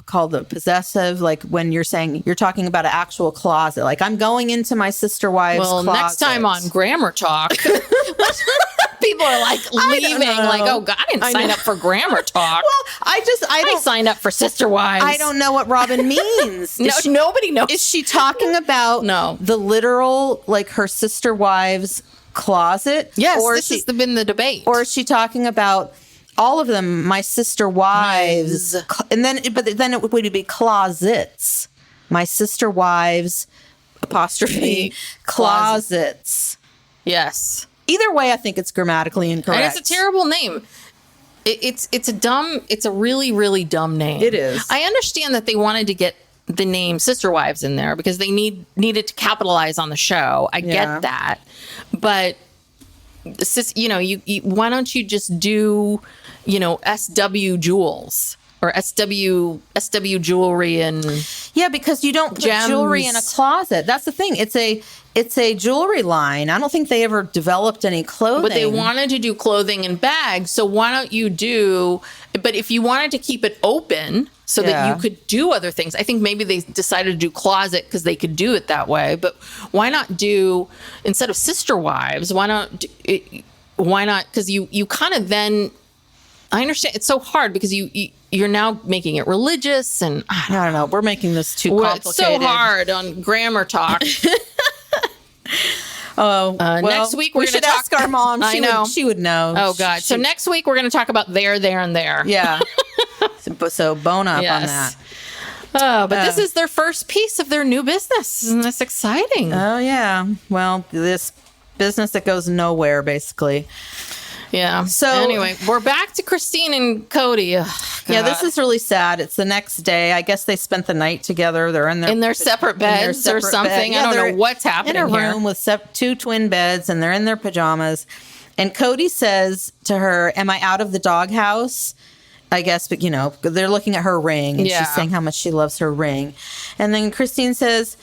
called a possessive, like when you're talking about an actual closet. Like, I'm going into my sister wives closet. Next time on Grammar Talk, people are like leaving, like, oh God, I didn't sign up for Grammar Talk. Well, I signed up for sister wives. I don't know what Robin means. Nobody knows. Is she talking about the literal, like, her sister wives closet? Yes, this has been the debate. Or is she talking about all of them, my sister wives, and then it would be closets. My sister wives, apostrophe, closets. Yes. Either way, I think it's grammatically incorrect. And it's a terrible name. It's a really, really dumb name. It is. I understand that they wanted to get the name Sister Wives in there because they needed to capitalize on the show. I get that. But why don't you just do, SW Jewels or SW jewelry and because you don't put gems. Jewelry in a closet. That's the thing. It's a jewelry line. I don't think they ever developed any clothing. But they wanted to do clothing and bags. So why don't you but if you wanted to keep it open so that you could do other things, I think maybe they decided to do closet because they could do it that way. But why not do, instead of sister wives, why not, because you kind of then, I understand it's so hard because you're now making it religious and I don't know. We're making this too complicated. It's so hard on Grammar Talk. Next week we should ask our mom. She would know. Oh God! So next week we're going to talk about there, and there. Yeah. so bone up on that. But this is their first piece of their new business. Isn't this exciting? Oh yeah. Well, this business that goes nowhere, basically. Yeah. So anyway, we're back to Christine and Kody. Yeah, this is really sad. It's the next day. I guess they spent the night together. They're in their separate beds or something. Yeah, I don't know what's happening in a here. room with 2 twin beds, and they're in their pajamas. And Kody says to her, "Am I out of the doghouse?" I guess, but they're looking at her ring, and she's saying how much she loves her ring. And then Christine says,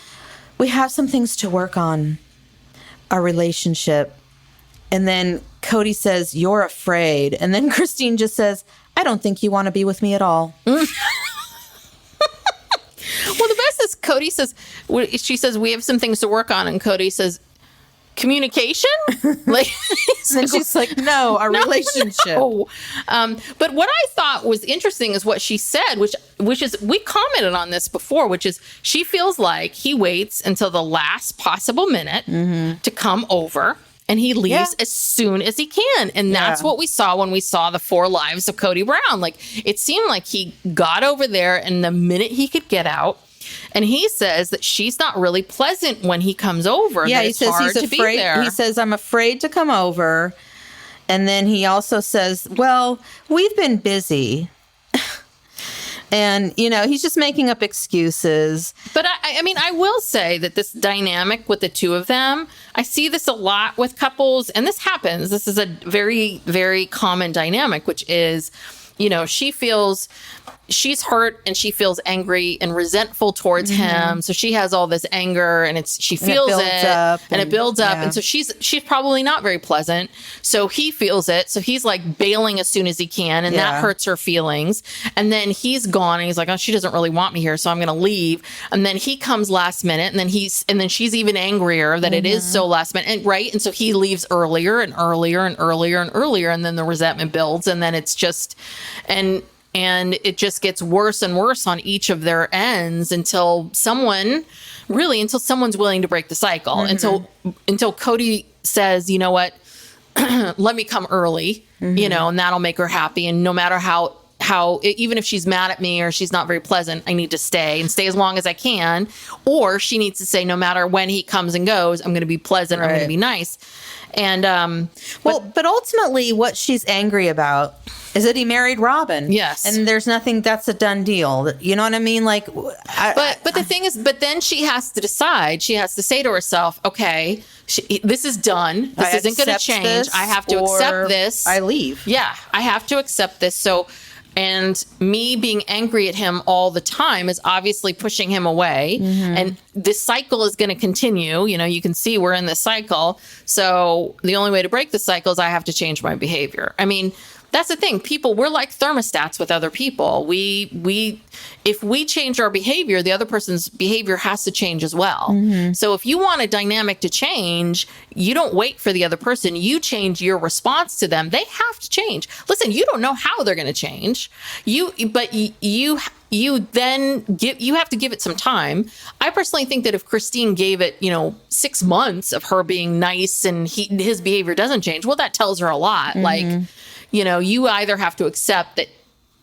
"We have some things to work on, our relationship." And then Kody says, "You're afraid." And then Christine just says, "I don't think you want to be with me at all." Well, the best is Kody says, she says, "We have some things to work on." And Kody says, "Communication?" Like, and she's like, "No, our relationship." No. But what I thought was interesting is what she said, which is, we commented on this before, which is she feels like he waits until the last possible minute to come over. And he leaves as soon as he can. And that's what we saw when we saw the 4 lives of Kody Brown. Like, it seemed like he got over there, and the minute he could get out, And he says that she's not really pleasant when he comes over. Yeah, that he it's says hard he's to be afraid. there. He says, I'm afraid to come over. And then he also says, well, we've been busy. And, he's just making up excuses. But I mean, I will say that this dynamic with the two of them, I see this a lot with couples, and this happens. This is a very, very common dynamic, which is, she feels she's hurt and she feels angry and resentful towards him. So she has all this anger and she feels it and it builds up. And so she's probably not very pleasant. So he feels it. So he's like bailing as soon as he can. And that hurts her feelings. And then he's gone and he's like, oh, she doesn't really want me here. So I'm going to leave. And then he comes last minute and then she's even angrier that it is so last minute. And right. And so he leaves earlier and earlier and earlier and earlier. And then the resentment builds. And then it's just, and it just gets worse and worse on each of their ends until someone's willing to break the cycle. Until Kody says, you know what, let me come early, and that'll make her happy. And no matter how even if she's mad at me or she's not very pleasant, I need to stay as long as I can. Or she needs to say, no matter when he comes and goes, I'm going to be pleasant. Right. I'm going to be nice. And, but ultimately what she's angry about is that he married Robin. Yes. And there's nothing, that's a done deal. You know what I mean? Like, but the thing is, but then she has to decide, she has to say to herself, okay, this is done. This isn't going to change. I have to accept this. I leave. Yeah. I have to accept this. So, and me being angry at him all the time is obviously pushing him away. And this cycle is going to continue. You can see we're in this cycle. So the only way to break the cycle is I have to change my behavior. I mean, that's the thing. People, we're like thermostats with other people. If we change our behavior, the other person's behavior has to change as well. So if you want a dynamic to change, you don't wait for the other person. You change your response to them. They have to change. Listen, you don't know how they're going to change. You have to give it some time. I personally think that if Christine gave it, 6 months of her being nice and his behavior doesn't change, well, that tells her a lot. Like, you either have to accept that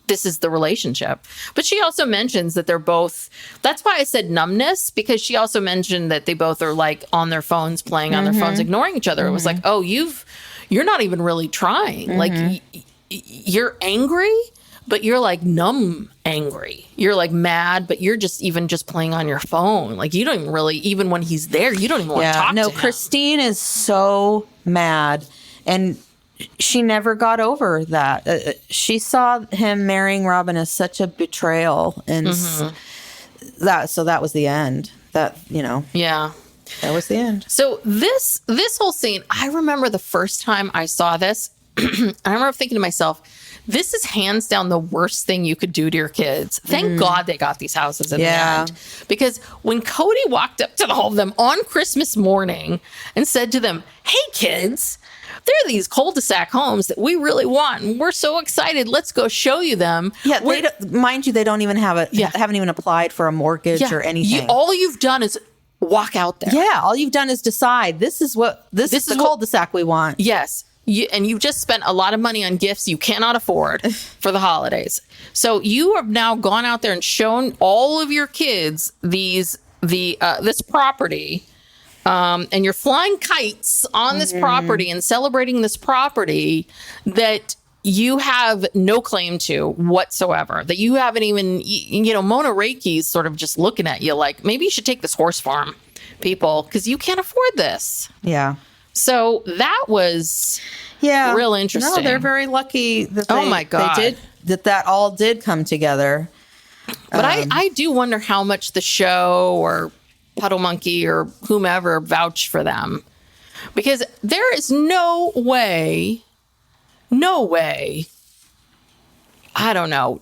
this is the relationship. But she also mentions that they're both, that's why I said numbness, because she also mentioned that they both are like on their phones, playing on their phones, ignoring each other. It was like, oh, you're not even really trying. Like you're angry, but you're like numb angry. You're like mad, but you're just playing on your phone. Like you don't even really, even when he's there, you don't even want to talk to him. Christine is so mad. And she never got over that. She saw him marrying Robin as such a betrayal. And so that was the end. Yeah. That was the end. So this whole scene, I remember the first time I saw this, I remember thinking to myself, this is hands down the worst thing you could do to your kids. Thank God they got these houses in the end. Because when Kody walked up to all of them on Christmas morning and said to them, hey, kids, there are these cul-de-sac homes that we really want, and we're so excited. Let's go show you them. Yeah, mind you, they don't even have haven't even applied for a mortgage or anything. All you've done is walk out there. Yeah, all you've done is decide this is the cul-de-sac we want. Yes. And you've just spent a lot of money on gifts you cannot afford for the holidays. So you have now gone out there and shown all of your kids this property. And you're flying kites on this property and celebrating this property that you have no claim to whatsoever, that you haven't even, Mona Reiki's sort of just looking at you like, maybe you should take this horse farm, people, because you can't afford this. Yeah. So that was real interesting. No, they're very lucky that my God. They did that all did come together. But I do wonder how much the show or Puddle Monkey or whomever vouched for them, because there is no way. I don't know.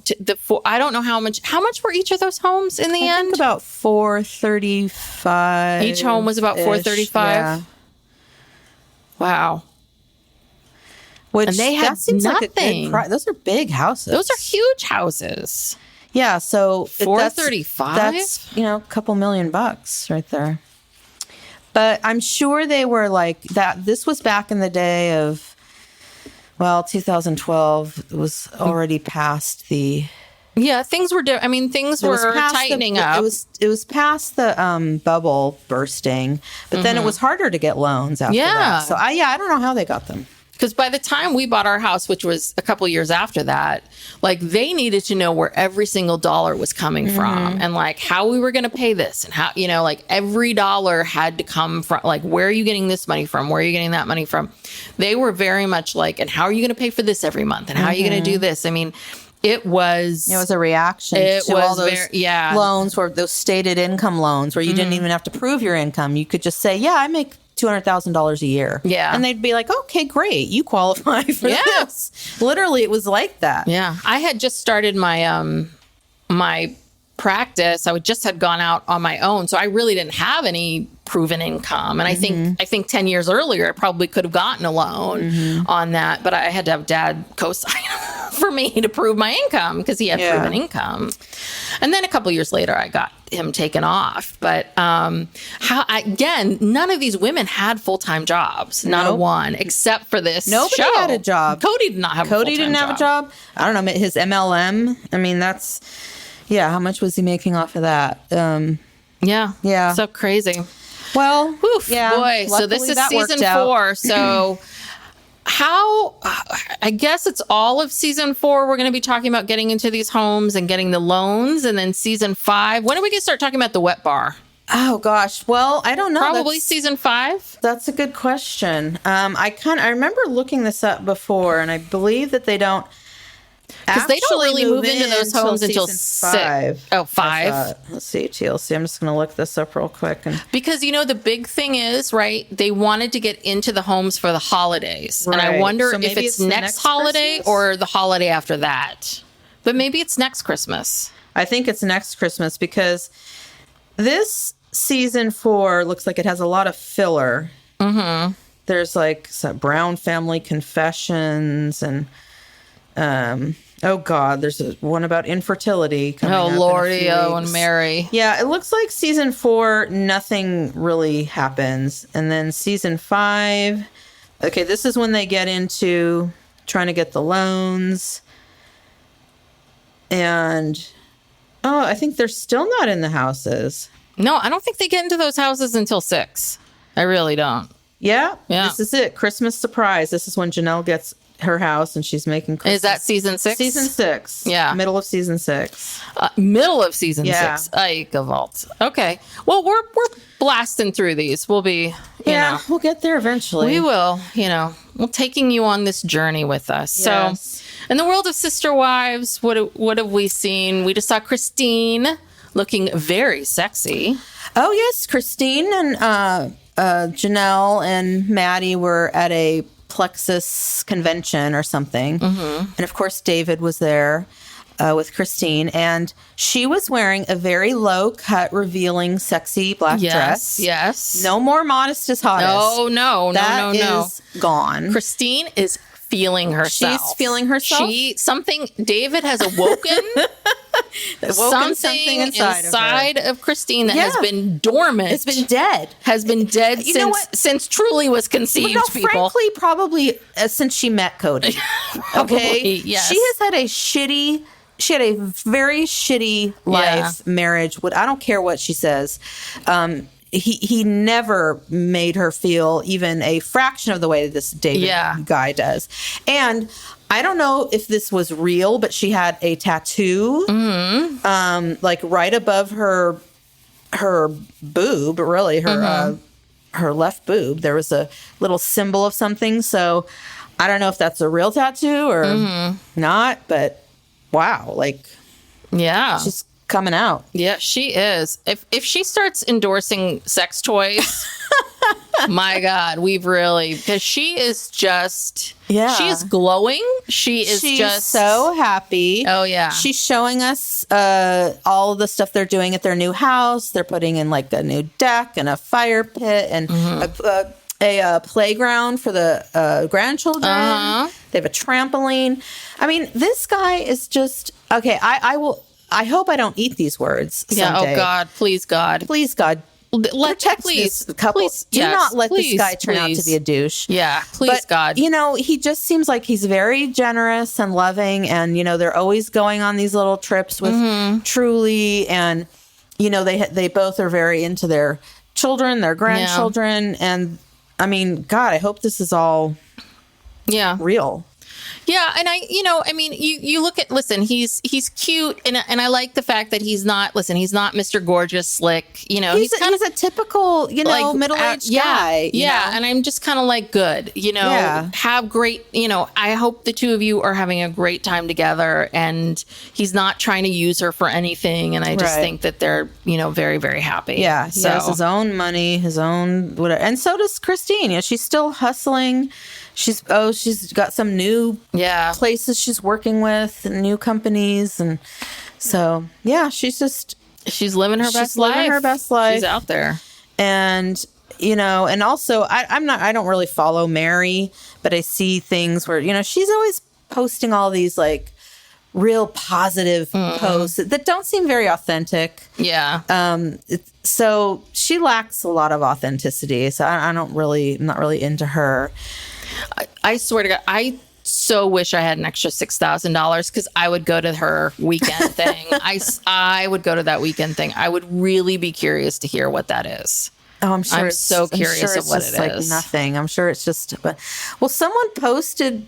I don't know how much were each of those homes in the end? Think about $435. Each home was about $435. Yeah. Wow. Which and they had seems nothing. Like those are big houses. Those are huge houses. Yeah, so $435. That's a couple $1,000,000 right there. But I'm sure they were like that. This was back in the day of 2012. It was already past the Yeah, things were things were tightening up. It was past the bubble bursting, but then it was harder to get loans after that. So I don't know how they got them. Because by the time we bought our house, which was a couple years after that, like they needed to know where every single dollar was coming from and like how we were going to pay this and how, like every dollar had to come from, like, where are you getting this money from? Where are you getting that money from? They were very much like, and how are you going to pay for this every month? And how are you going to do this? I mean, it was a reaction to all those loans, where those stated income loans where you didn't even have to prove your income. You could just say, yeah, I make $200,000 a year. Yeah. And they'd be like, okay, great. You qualify for this. Literally, it was like that. Yeah. I had just started my, my practice. I just had gone out on my own. So I really didn't have any proven income. And I think 10 years earlier, I probably could have gotten a loan on that, but I had to have Dad co-sign for me to prove my income because he had proven income. And then a couple years later, I got him taken off. But again, none of these women had full-time jobs. Not a one, except for this Nobody show. had a job. Cody did not have a full-time job. Cody didn't have a job. I don't know, his MLM. I mean, that's, how much was he making off of that? Yeah. So crazy. Well, boy. So this is season 4. So I guess it's all of season 4. We're going to be talking about getting into these homes and getting the loans. And then season 5, when are we going to start talking about the wet bar? Oh gosh. Well, I don't know. Probably season 5. That's a good question. I remember looking this up before, and I believe that they don't. Because they don't really move into those homes until 5. Oh, 5. Let's see, TLC. I'm just going to look this up real quick. Because, the big thing is, right, they wanted to get into the homes for the holidays. Right. And I wonder if it's next holiday Christmas? Or the holiday after that. But maybe it's next Christmas. I think it's next Christmas because this season 4 looks like it has a lot of filler. Mm-hmm. There's like some Brown family confessions and... oh God, there's one about infertility. Oh Lordy, and Mary. Yeah, it looks like season 4, nothing really happens. And then season 5, okay, this is when they get into trying to get the loans. And, I think they're still not in the houses. No, I don't think they get into those houses until 6. I really don't. Yeah. This is it. Christmas surprise. This is when Janelle gets her house and she's making Christmas. Is that season 6? Season 6. Yeah. Middle of season 6. Middle of season 6. Ay, Gewalt. Okay. Well, we're blasting through these. We'll be, we'll get there eventually. We will, we're taking you on this journey with us. Yes. So in the world of Sister Wives, what have we seen? We just saw Christine looking very sexy. Oh, yes. Christine and Janelle and Maddie were at a Plexus convention or something. Mm-hmm. And of course, David was there with Christine. And she was wearing a very low-cut, revealing, sexy black dress. Yes. No more modest as hottest. No. That is gone. Christine is feeling herself. She's feeling herself. David has awoken something inside of Christine that has been dormant. It's been dead. Has been dead since Truly was conceived, people. Frankly, probably since she met Cody. Okay? Yes. She had a very shitty life, marriage. I don't care what she says. He never made her feel even a fraction of the way that this David guy does. And I don't know if this was real, but she had a tattoo, like right above her boob, really, her left boob. There was a little symbol of something. So I don't know if that's a real tattoo or not, but wow, she's coming out. Yeah, she is. If she starts endorsing sex toys, my God, because she is just, she is glowing. She's just so happy. Oh, yeah. She's showing us all of the stuff they're doing at their new house. They're putting in like a new deck and a fire pit and a playground for the grandchildren. They have a trampoline. I mean, this guy is just, okay, I hope I don't eat these words someday. Oh, God. Please, God. Please, God. protect please, this couple. please, Do yes, not let please, this guy turn out to please. be a douche. Yeah, please, But, God. he just seems like he's very generous and loving. And, they're always going on these little trips with Truly. And, they both are very into their children, their grandchildren. And, I mean, God, I hope this is all real. Yeah, and you look at, he's cute, and I like the fact that he's not Mr. Gorgeous, slick, he's a typical, middle-aged guy. Yeah, and I'm just kind of like, good, have great, I hope the two of you are having a great time together, and he's not trying to use her for anything, and I just think that they're, very, very happy. Yeah, he has his own money, his own whatever, and so does Christine. She's still hustling. She's got some new places she's working with, and new companies, and so she's living her best life. She's out there, and and also I don't really follow Mary, but I see things where she's always posting all these like real positive posts that don't seem very authentic. Yeah. So she lacks a lot of authenticity. So I'm not really into her. I swear to God, I so wish I had an extra $6,000 because I would go to her weekend thing. I would go to that weekend thing. I would really be curious to hear what that is. Oh, I'm sure. I'm so curious of what it is. Like nothing. I'm sure it's just. Well, someone posted,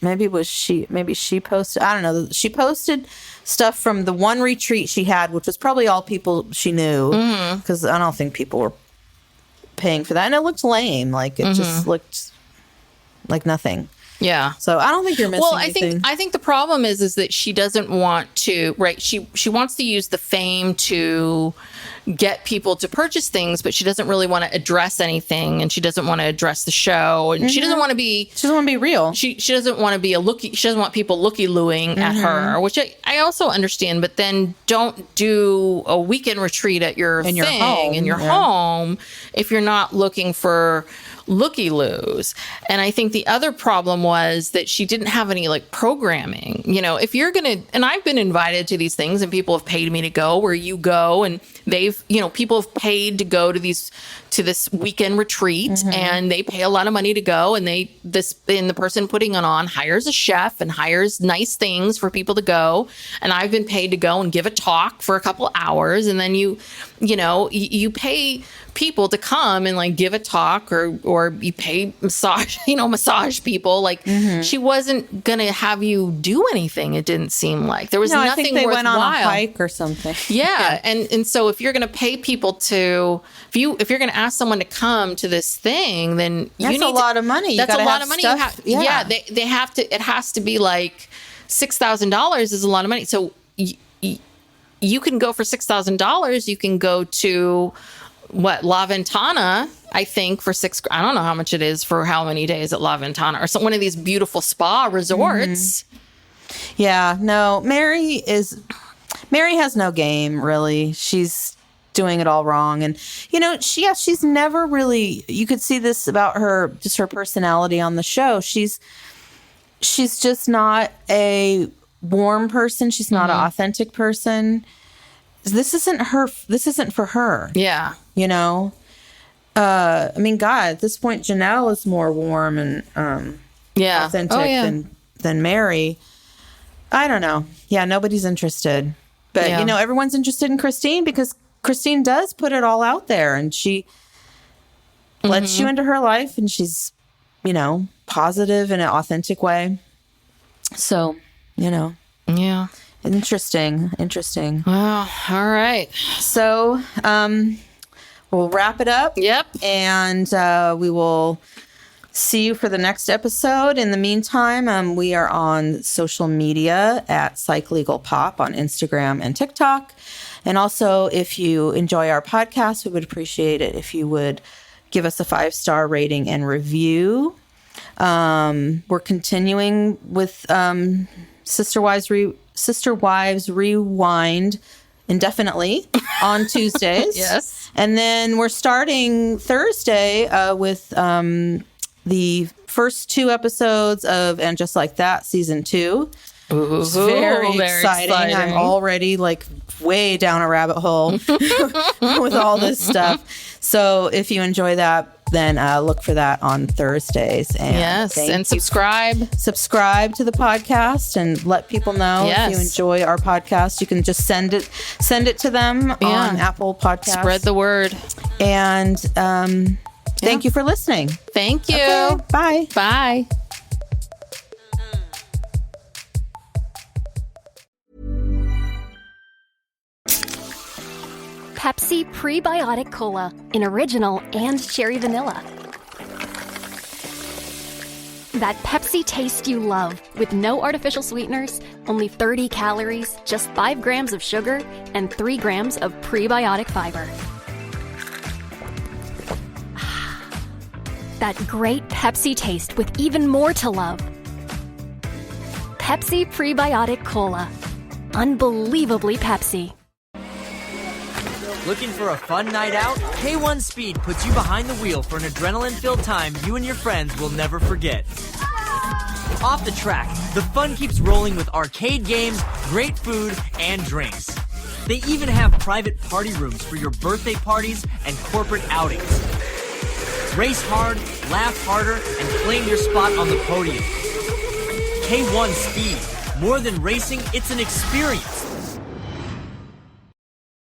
maybe she posted. I don't know. She posted stuff from the one retreat she had, which was probably all people she knew, because I don't think people were paying for that, and it looked lame. Like it just looked like nothing. Yeah. So I don't think you're missing anything. I think the problem is that she doesn't want to, right? She wants to use the fame to get people to purchase things, but she doesn't really want to address anything, and she doesn't want to address the show, and she doesn't want to be. She doesn't want to be real. She doesn't want to be she doesn't want people looky-looing at her, which I also understand. But then don't do a weekend retreat at your home if you're not looking for looky-loos. And I think the other problem was that she didn't have any like programming. If you're gonna, and I've been invited to these things, and people have paid me to go, where you go, and they've people have paid to go to this weekend retreat, and they pay a lot of money to go, and the person putting it on hires a chef and hires nice things for people to go, and I've been paid to go and give a talk for a couple hours, and then you pay people to come and like give a talk, or you pay massage people. Like she wasn't gonna have you do anything. It didn't seem like there was nothing I think they worthwhile. went on a hike or something. Yeah. And so if you're gonna pay people if you're gonna ask someone to come to this thing, then that's a lot of money. That's a lot of money. They have to. It has to be like $6,000 is a lot of money. So you can go for $6,000. You can go to La Ventana, I think, for I don't know how much it is for how many days at La Ventana, or one of these beautiful spa resorts. Yeah, no, Mary has no game, really. She's doing it all wrong. And, she's never really, you could see this about her, just her personality on the show. She's just not a warm person. She's not an authentic person. This isn't for her. Yeah. I mean, God, at this point, Janelle is more warm and authentic than Mary. I don't know. Yeah, nobody's interested. But, everyone's interested in Christine because Christine does put it all out there, and she lets you into her life, and she's, positive in an authentic way. So, Yeah. Interesting. Well, all right. So, we'll wrap it up. Yep. And we will see you for the next episode. In the meantime, we are on social media at Psych Legal Pop on Instagram and TikTok. And also, if you enjoy our podcast, we would appreciate it if you would give us a 5-star rating and review. We're continuing with Sister Wives Rewind indefinitely on Tuesdays. Yes. And then we're starting Thursday with the first 2 episodes of And Just Like That, season 2. Ooh, It's very exciting. I'm already like way down a rabbit hole with all this stuff. So if you enjoy that, then look for that on Thursdays. And yes, and subscribe. Subscribe to the podcast and let people know if you enjoy our podcast. You can just send it to them on Apple Podcasts. Spread the word. And thank you for listening. Thank you. Okay, bye. Bye. Pepsi Prebiotic Cola in original and cherry vanilla. That Pepsi taste you love with no artificial sweeteners, only 30 calories, just 5 grams of sugar, and 3 grams of prebiotic fiber. That great Pepsi taste with even more to love. Pepsi Prebiotic Cola. Unbelievably Pepsi. Looking for a fun night out? K1 Speed puts you behind the wheel for an adrenaline-filled time you and your friends will never forget. Off the track, the fun keeps rolling with arcade games, great food, and drinks. They even have private party rooms for your birthday parties and corporate outings. Race hard, laugh harder, and claim your spot on the podium. K1 Speed. More than racing, it's an experience.